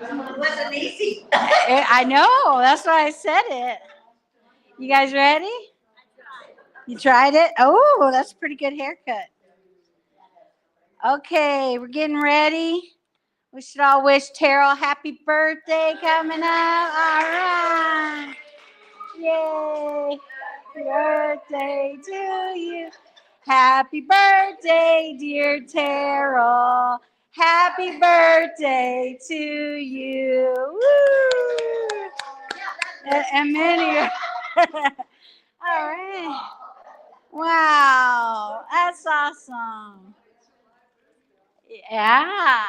It wasn't easy. I know. That's why I said it. You guys ready? You tried it? Oh, that's a pretty good haircut. Okay, we're getting ready. We should all wish Terrell happy birthday coming up. All right. Yay. Birthday to you. Happy birthday, dear Terrell. Happy birthday to you. Woo. And many. All right. Wow, that's awesome. Yeah.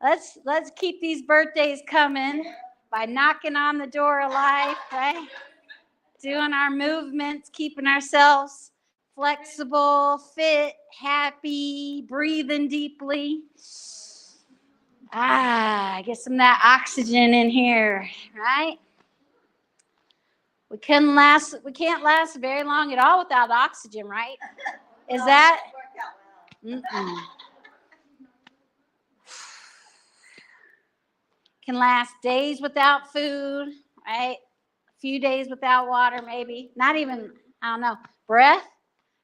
Let's keep these birthdays coming by knocking on the door of life, right? Doing our movements, keeping ourselves flexible, fit, happy, breathing deeply. Get some of that oxygen in here, right? We can't last very long at all without oxygen, right? Is that? Mm-mm. Can last days without food, right? A few days without water, maybe. Not even, I don't know. Breath?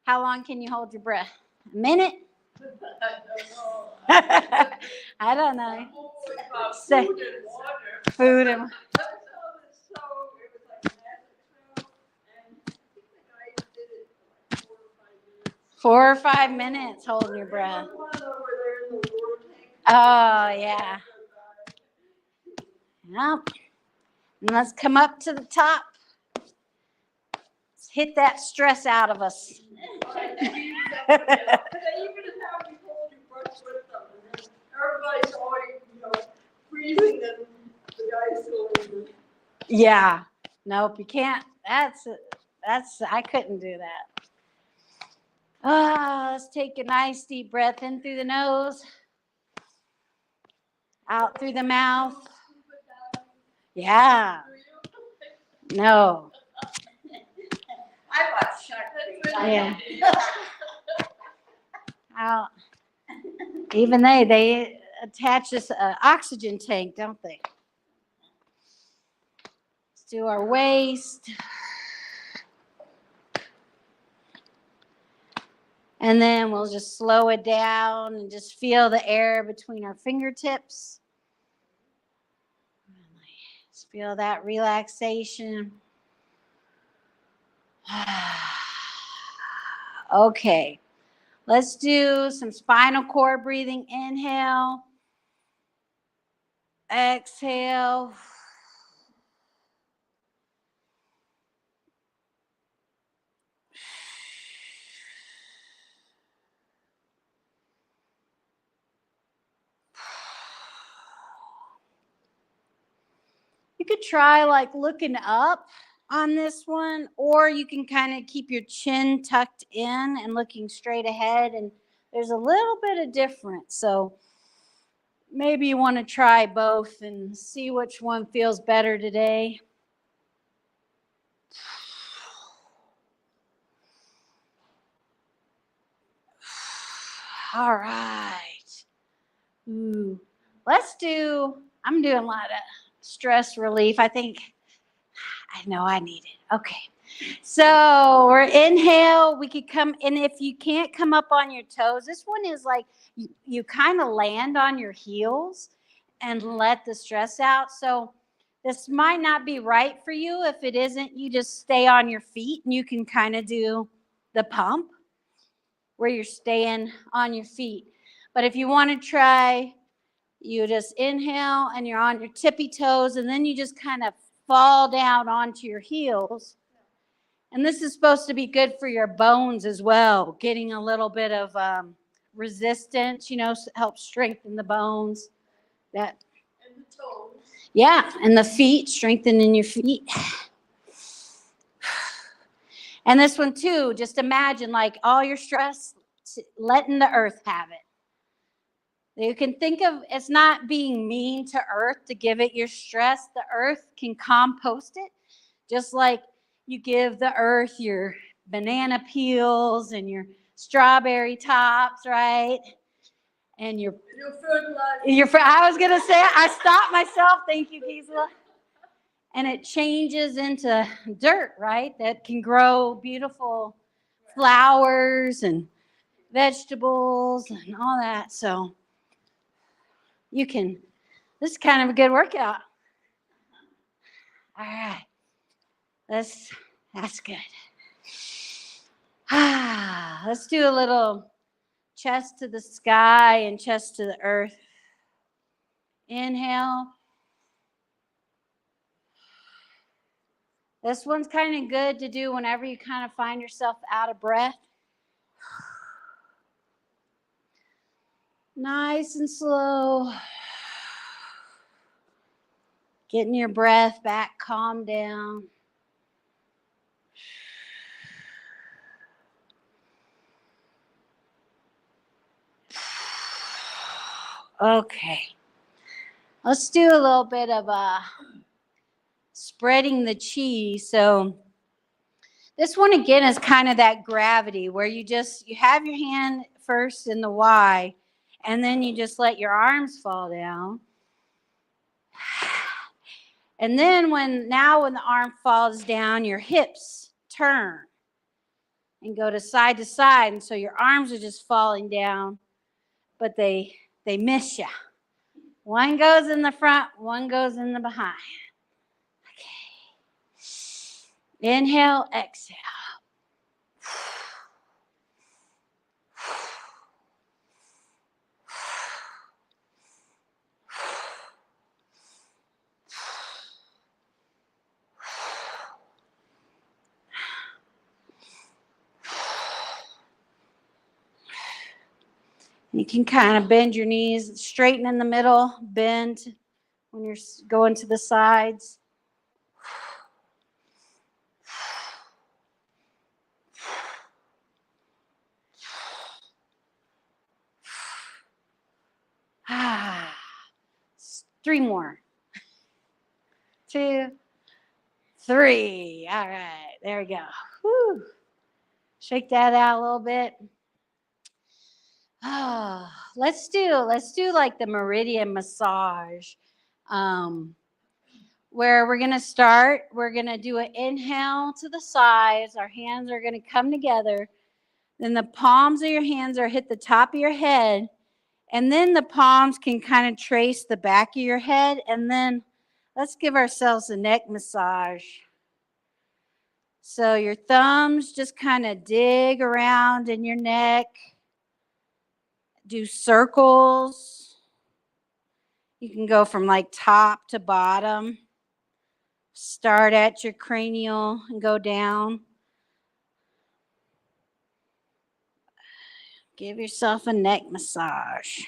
How long can you hold your breath? A minute? I don't know. Say, food and 4 or 5 minutes holding your breath. Oh, yeah. Yep. And let's come up to the top. Let's hit that stress out of us. Yeah. Nope, you can't. That's I couldn't do that. Let's take a nice deep breath in through the nose, out through the mouth. Yeah. No. I watched Shark. Yeah. Out. Even they attach this oxygen tank, don't they? Let's do our waist. And then we'll just slow it down and just feel the air between our fingertips. Just feel that relaxation. Okay. Let's do some spinal cord breathing. Inhale. Exhale. You could try like looking up on this one, or you can kind of keep your chin tucked in and looking straight ahead, and there's a little bit of difference. So maybe you want to try both and see which one feels better today. All right. Ooh. I'm doing a lot of stress relief. I know I need it. Okay. So we're inhale. We could come, and if you can't come up on your toes, this one is like you kind of land on your heels and let the stress out. So this might not be right for you. If it isn't, you just stay on your feet and you can kind of do the pump where you're staying on your feet. But if you want to try, you just inhale and you're on your tippy toes, and then you just kind of fall down onto your heels. And this is supposed to be good for your bones as well, getting a little bit of resistance, help strengthen the bones. And the toes. Yeah, and the feet, strengthening your feet. And this one too, just imagine like all your stress, letting the earth have it. You can think of it's not being mean to earth to give it your stress. The earth can compost it, just like you give the earth your banana peels and your strawberry tops, right? And your Fertilizer. I was gonna say, I stopped myself. Thank you, Gisela. And it changes into dirt, right? That can grow beautiful flowers and vegetables and all that. So you can. This is kind of a good workout. All right. That's good. Let's do a little chest to the sky and chest to the earth. Inhale. This one's kind of good to do whenever you kind of find yourself out of breath. Nice and slow. Getting your breath back, calm down. Okay. Let's do a little bit of spreading the chi. So this one again is kind of that gravity where you have your hand first in the Y, and then you just let your arms fall down. And then when the arm falls down, your hips turn and go to side. And so your arms are just falling down, but they miss you. One goes in the front, one goes in the behind. Okay. Inhale, exhale. You can kind of bend your knees, straighten in the middle, bend when you're going to the sides. Three more. 2, 3. All right, there we go. Whew. Shake that out a little bit. Let's do like the meridian massage, where we're gonna start. We're gonna do an inhale to the sides. Our hands are gonna come together. Then the palms of your hands are hit the top of your head, and then the palms can kind of trace the back of your head. And then let's give ourselves a neck massage. So your thumbs just kind of dig around in your neck. Do circles. You can go from like top to bottom. Start at your cranial and go down. Give yourself a neck massage.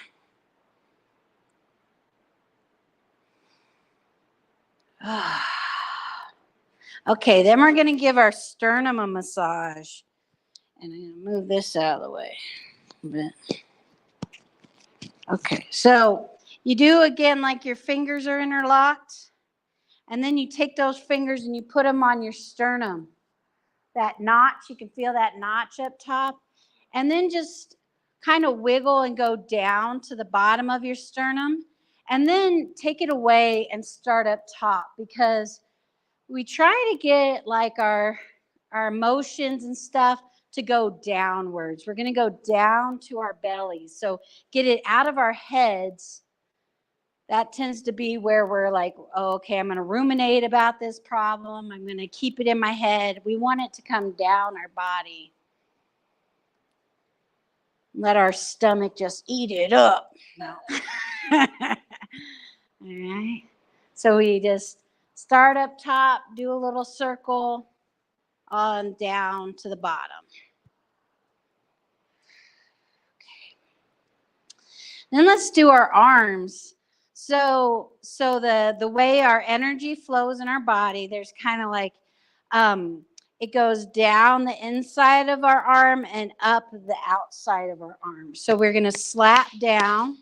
Okay, then we're going to give our sternum a massage. And I'm going to move this out of the way a bit. Okay, so you do again like your fingers are interlocked. And then you take those fingers and you put them on your sternum. That notch, you can feel that notch up top. And then just kind of wiggle and go down to the bottom of your sternum. And then take it away and start up top, because we try to get like our emotions and stuff to go downwards. We're going to go down to our bellies. So get it out of our heads. That tends to be where we're like, oh, okay, I'm going to ruminate about this problem. I'm going to keep it in my head. We want it to come down our body. Let our stomach just eat it up. No. All right. So we just start up top, do a little circle on down to the bottom. Okay. Then let's do our arms. So the way our energy flows in our body, there's kind of like it goes down the inside of our arm and up the outside of our arm. So we're going to slap down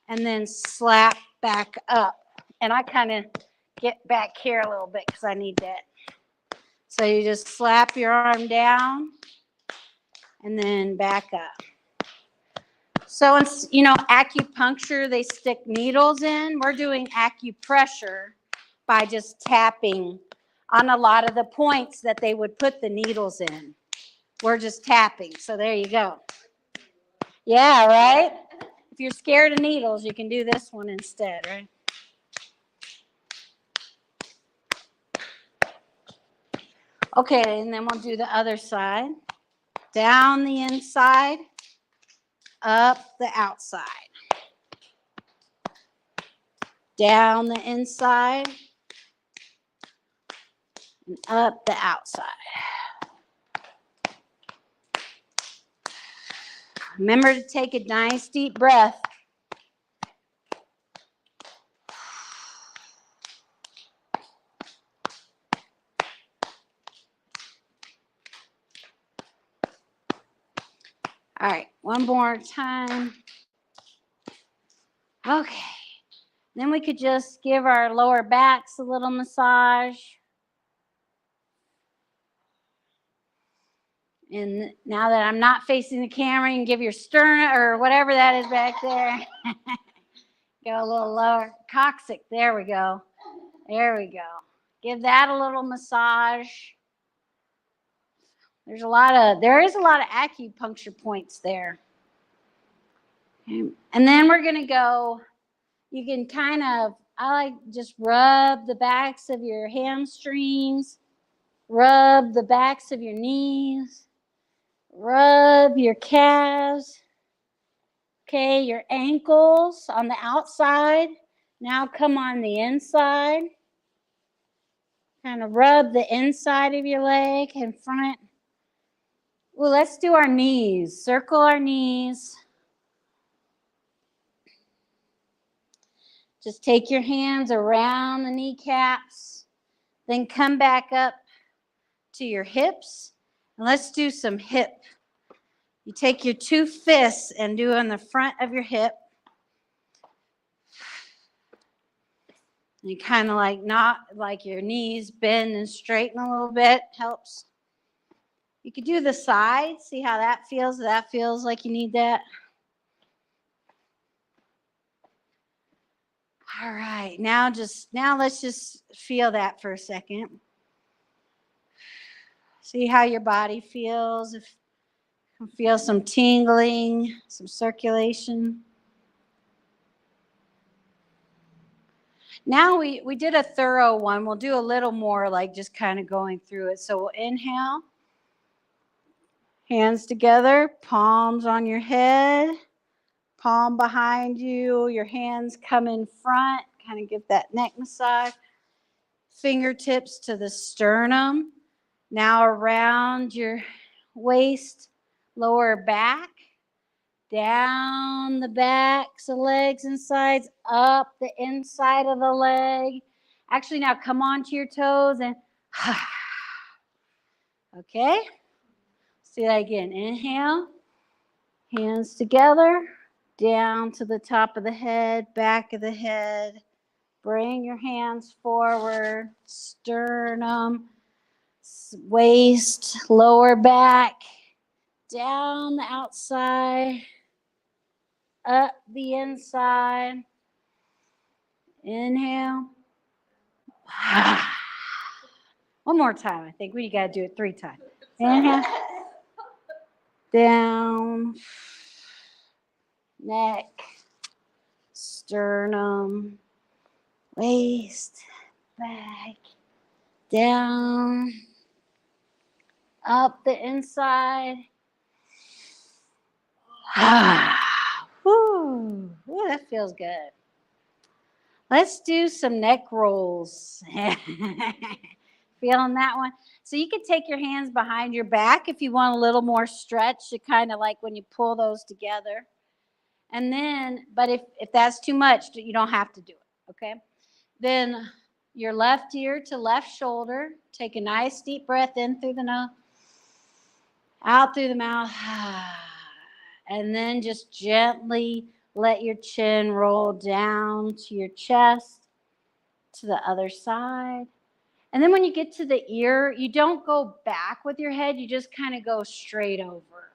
and then slap back up. And I kind of get back here a little bit because I need that. So you just slap your arm down and then back up. So it's, you know, acupuncture, they stick needles in. We're doing acupressure by just tapping on a lot of the points that they would put the needles in. We're just tapping. So there you go. Yeah, right? If you're scared of needles, you can do this one instead, right? Okay, and then we'll do the other side. Down the inside, up the outside. Down the inside, and up the outside. Remember to take a nice deep breath. All right, one more time. Okay. Then we could just give our lower backs a little massage. And now that I'm not facing the camera, you can give your sternum or whatever that is back there. Go a little lower. Coccyx. There we go. There we go. Give that a little massage. There is a lot of acupuncture points there. Okay. And then we're going to go, you can kind of, I like just rub the backs of your hamstrings, rub the backs of your knees, rub your calves, okay, your ankles on the outside. Now come on the inside. Kind of rub the inside of your leg in front. Well, let's do our knees. Circle our knees. Just take your hands around the kneecaps. Then come back up to your hips. And let's do some hip. You take your two fists and do on the front of your hip. And you kind of like not like your knees bend and straighten a little bit. Helps. You could do the sides. See how that feels? That feels like you need that. All right. Now let's just feel that for a second. See how your body feels. If you can feel some tingling, some circulation. Now we did a thorough one. We'll do a little more like just kind of going through it. So we'll inhale. Hands together, palms on your head, palm behind you. Your hands come in front. Kind of give that neck massage. Fingertips to the sternum. Now around your waist, lower back. Down the backs of legs and sides, up the inside of the leg. Actually, now come onto your toes and okay. Let's do that again. Inhale, hands together, down to the top of the head, back of the head. Bring your hands forward, sternum, waist, lower back, down the outside. Up the inside. Inhale. One more time. I think we got to do it 3 times. Inhale. Down. Neck. Sternum. Waist. Back. Down. Up the inside. Whew. Ooh, that feels good. Let's do some neck rolls. Feeling that one? So you can take your hands behind your back if you want a little more stretch. You kind of like when you pull those together. And then, but if that's too much, you don't have to do it, okay? Then your left ear to left shoulder. Take a nice deep breath in through the nose, out through the mouth. And then just gently let your chin roll down to your chest, to the other side. And then when you get to the ear, you don't go back with your head, you just kind of go straight over.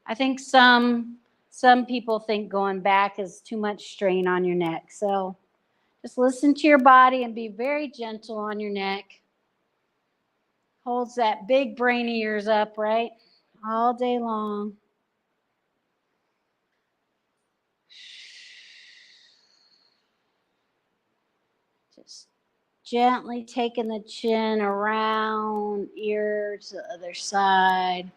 I think some some people think going back is too much strain on your neck. So just listen to your body and be very gentle on your neck. Holds that big brain of yours up, right? All day long. Just gently taking the chin around, ear to the other side.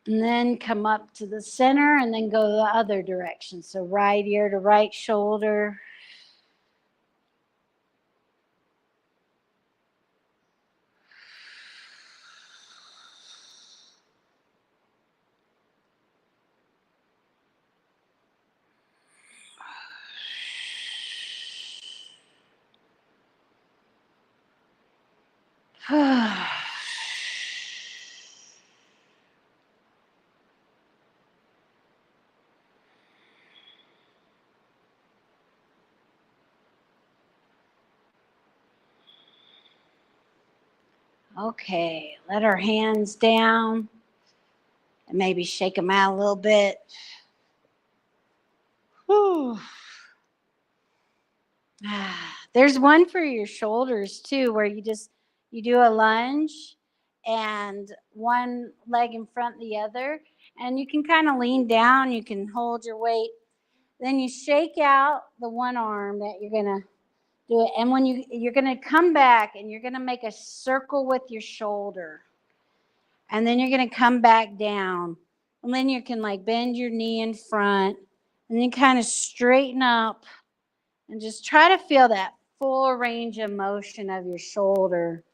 And then come up to the center and then go the other direction. So right ear to right shoulder. Okay, let our hands down and maybe shake them out a little bit. Whew. There's one for your shoulders too, where you do a lunge and one leg in front of the other, and you can kind of lean down, you can hold your weight. Then you shake out the one arm that you're gonna do it, and when you're gonna come back and you're gonna make a circle with your shoulder, and then you're gonna come back down, and then you can like bend your knee in front, and then kind of straighten up, and just try to feel that full range of motion of your shoulder.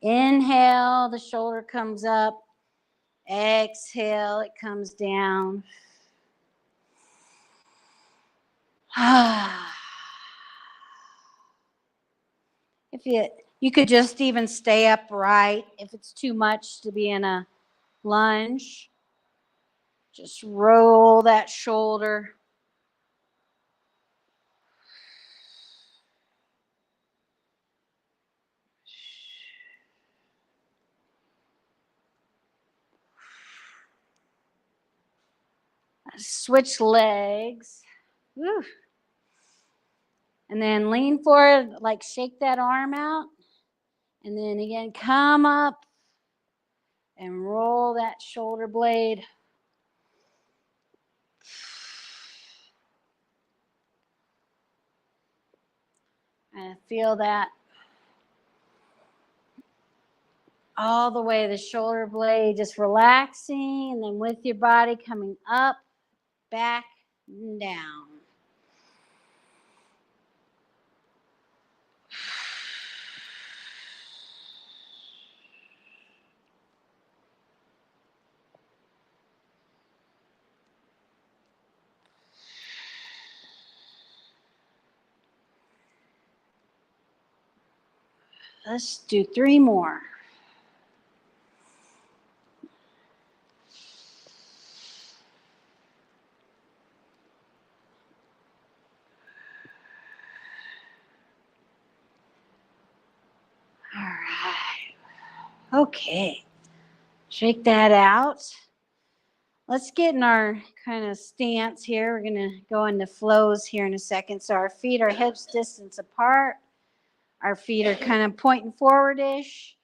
Inhale, the shoulder comes up. Exhale, it comes down. If you could just even stay upright if it's too much to be in a lunge. Just roll that shoulder. Switch legs. Woo. And then lean forward, like shake that arm out. And then again, come up and roll that shoulder blade. And feel that all the way, the shoulder blade just relaxing, and then with your body coming up, back, and down. Let's do 3 more. All right. Okay. Shake that out. Let's get in our kind of stance here. We're going to go into flows here in a second. So our feet are hips distance apart. Our feet are kind of pointing forward-ish.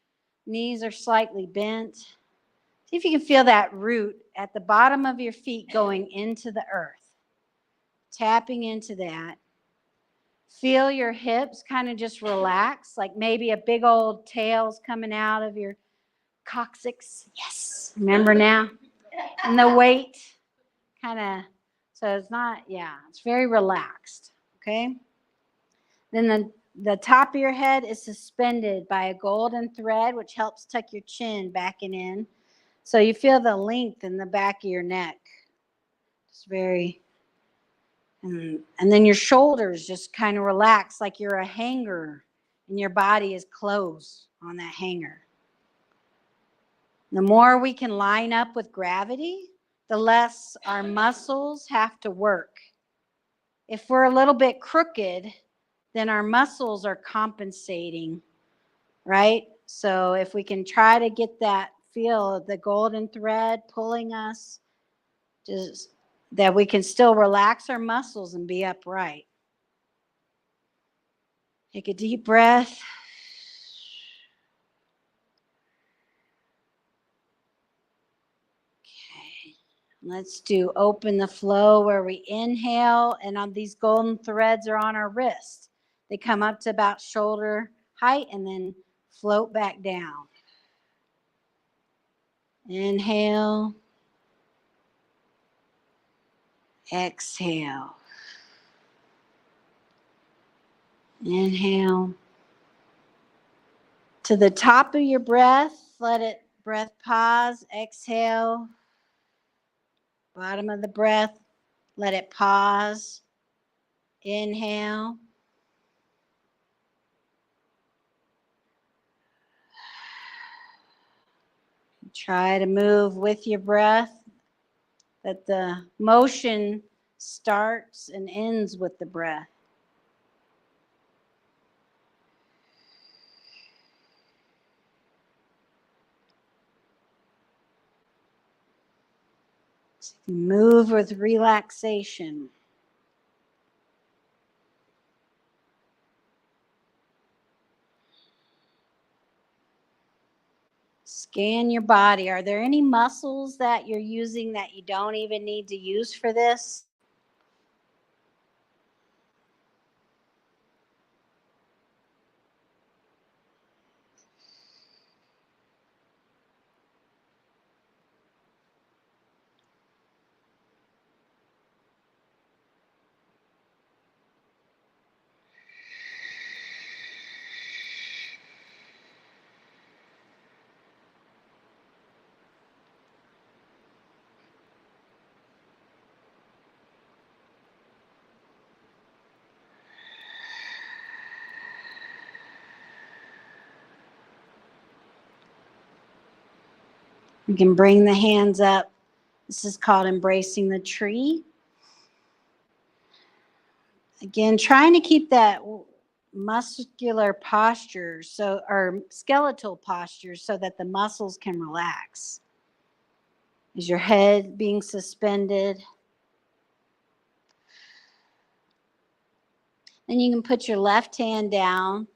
Knees are slightly bent. See if you can feel that root at the bottom of your feet going into the earth. Tapping into that. Feel your hips kind of just relax, like maybe a big old tail's coming out of your coccyx. Yes, remember now? And the weight kind of, so it's not, it's very relaxed, okay? Then the top of your head is suspended by a golden thread, which helps tuck your chin back and in. So you feel the length in the back of your neck. It's very, And then your shoulders just kind of relax like you're a hanger and your body is closed on that hanger. The more we can line up with gravity, the less our muscles have to work. If we're a little bit crooked, then our muscles are compensating, right? So if we can try to get that feel of the golden thread pulling us, just that we can still relax our muscles and be upright. Take a deep breath. Okay. Let's do open the flow where we inhale, and on these golden threads are on our wrist. They come up to about shoulder height and then float back down. Inhale. Exhale. Inhale. To the top of your breath, breath pause, exhale. Bottom of the breath, let it pause. Inhale. Try to move with your breath, that the motion starts and ends with the breath. So move with relaxation. Scan your body. Are there any muscles that you're using that you don't even need to use for this? You can bring the hands up. This is called embracing the tree. Again, trying to keep that muscular posture, or skeletal posture, so that the muscles can relax. Is your head being suspended? Then you can put your left hand down.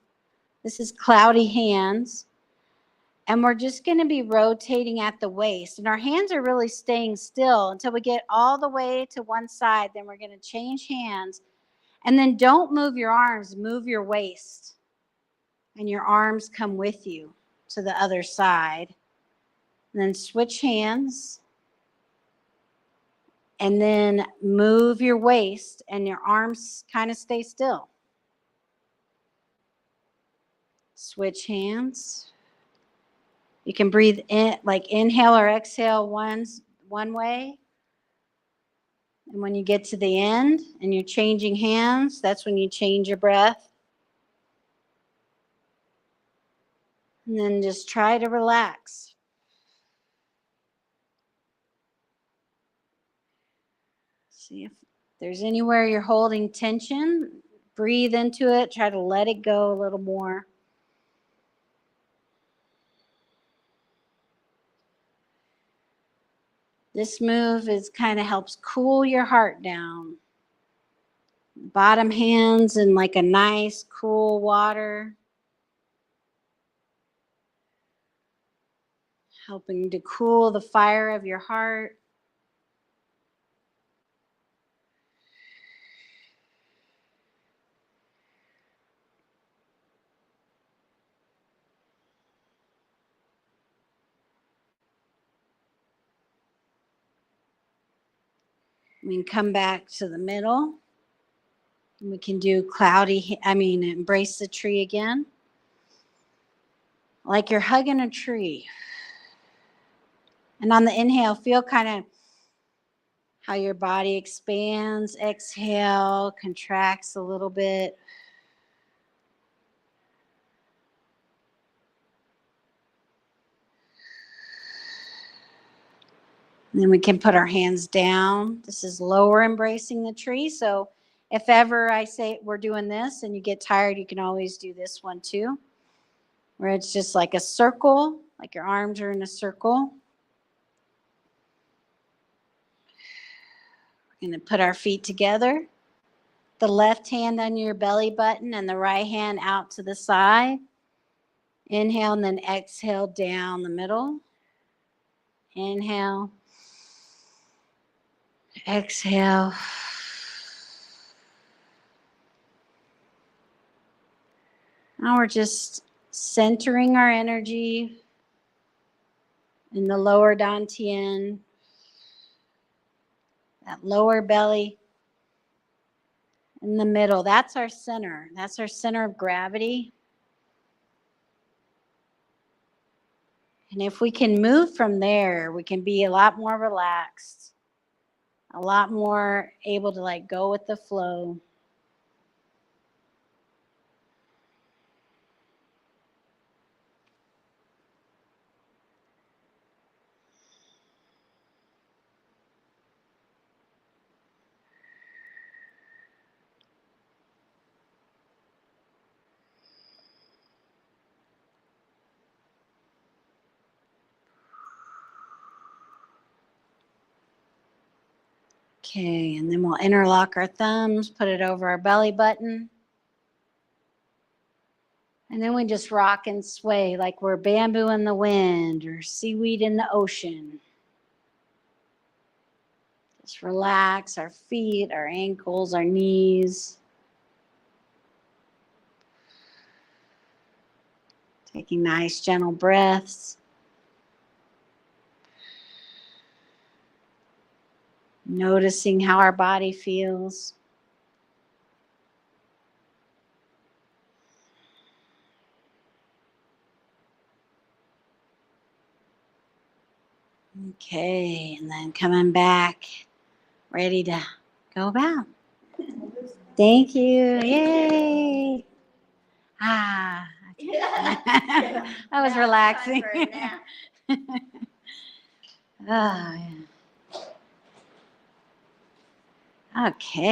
This is cloudy hands. And we're just going to be rotating at the waist. And our hands are really staying still until we get all the way to one side. Then we're going to change hands. And then don't move your arms, move your waist. And your arms come with you to the other side. And then switch hands. And then move your waist and your arms kind of stay still. Switch hands. You can breathe in, like inhale or exhale one way. And when you get to the end and you're changing hands, that's when you change your breath. And then just try to relax. See if there's anywhere you're holding tension. Breathe into it. Try to let it go a little more. This move kind of helps cool your heart down. Bottom hands in like a nice cool water. Helping to cool the fire of your heart. We can come back to the middle. We can do embrace the tree again. Like you're hugging a tree. And on the inhale, feel kind of how your body expands. Exhale, contracts a little bit. And then we can put our hands down. This is lower embracing the tree. So if ever I say we're doing this and you get tired, you can always do this one too, where it's just like a circle, like your arms are in a circle. We're going to put our feet together. The left hand on your belly button and the right hand out to the side. Inhale and then exhale down the middle. Inhale. Exhale. Now we're just centering our energy in the lower dantian, that lower belly in the middle. That's our center. That's our center of gravity. And if we can move from there, we can be a lot more relaxed, a lot more able to like go with the flow. Okay, and then we'll interlock our thumbs, put it over our belly button. And then we just rock and sway like we're bamboo in the wind or seaweed in the ocean. Just relax our feet, our ankles, our knees. Taking nice, gentle breaths. Noticing how our body feels. Okay, and then coming back, ready to go about. Thank you. Yay. Ah, that was relaxing. Ah, yeah. Okay.